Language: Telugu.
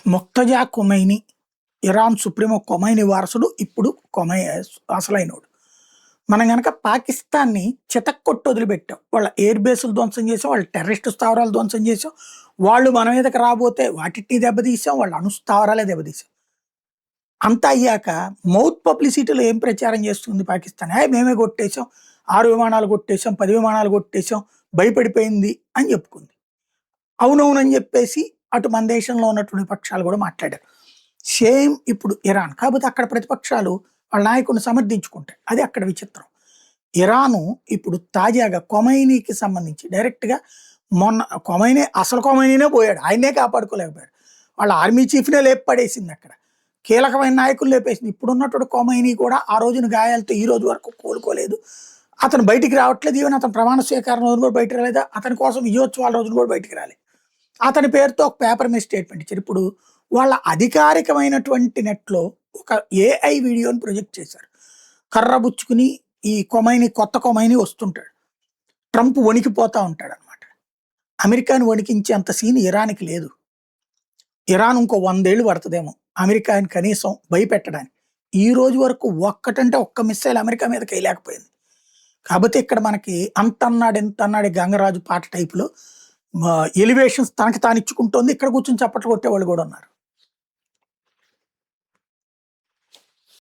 మొక్తజా కొమైనీ, ఇరాన్ సుప్రీమో కొమైనీ వారసుడు ఇప్పుడు అసలైనోడు. మనం గనక పాకిస్తాన్‌ని చితక్కొట్టి వదిలిపెట్టాం. వాళ్ళ ఎయిర్ బేసులు ధ్వంసం చేసాం, వాళ్ళ టెర్రరిస్ట్ స్థావరాలు ధ్వంసం చేసాం. వాళ్ళు మన మీదకి రాబోతే వాటిని దెబ్బతీసాం, వాళ్ళ అణు స్థావరాలే దెబ్బతీసాం. అంతా అయ్యాక మౌత్ పబ్లిసిటీలో ఏం ప్రచారం చేస్తుంది పాకిస్తాన్? మేమే కొట్టేసాం, 6 విమానాలు కొట్టేసాం, 10 విమానాలు కొట్టేసాం, భయపడిపోయింది అని చెప్పుకుంది. అవునవునని చెప్పేసి అటు మన దేశంలో ఉన్నటువంటి పక్షాలు కూడా మాట్లాడారు. సేమ్ ఇప్పుడు ఇరాన్. కాకపోతే అక్కడ ప్రతిపక్షాలు వాళ్ళ నాయకుడిని సమర్థించుకుంటాయి. అది అక్కడ విచిత్రం. ఇరాను ఇప్పుడు తాజాగా కొమైనీకి సంబంధించి డైరెక్ట్‌గా మొన్న అసలు కొమైనీనే పోయాడు. ఆయన్నే కాపాడుకోలేకపోయాడు. వాళ్ళ ఆర్మీ చీఫ్‌నే లేపి పడేసింది అక్కడ. కీలకమైన నాయకులు లేపేసింది. ఇప్పుడున్నటువంటి కొమైనీ కూడా ఆ రోజున గాయాలతో ఈ రోజు వరకు కోలుకోలేదు. అతను బయటికి రావట్లేదు. ఈవెన్ అతను ప్రమాణ స్వీకారం రోజున కూడా బయటికి రాలేదు. అతని కోసం విజయోత్సవాల రోజున కూడా బయటికి రాలేదు. అతని పేరుతో ఒక పేపర్ మీద స్టేట్మెంట్ ఇచ్చారు. ఇప్పుడు వాళ్ళ అధికారికమైనటువంటి నెట్‌లో ఒక ఏఐ వీడియోని ప్రొజెక్ట్ చేశారు. కర్ర బుచ్చుకుని ఈ కొత్త కొమైనీ వస్తుంటాడు. ట్రంప్ వణికిపోతా ఉంటాడనమాట. అమెరికాని వణికించేంత సీన్ ఇరాన్‌కి లేదు. ఇరాన్ ఇంకో 100 ఏళ్ళు పడతదేమో అమెరికాని కనీసం భయపెట్టడానికి. ఈ రోజు వరకు ఒక్కటంటే ఒక్క మిస్సైల్ అమెరికా మీదకి ఎయలేకపోయింది. కాకపోతే ఇక్కడ మనకి అంతన్నాడు ఇంతన్నాడు గంగరాజు పాట టైప్‌లో ఎలివేషన్స్ తనకి తాను ఇచ్చుకుంటోంది. ఇక్కడ కూర్చొని చప్పట్లు కొట్టేవాళ్ళు కూడా ఉన్నారు.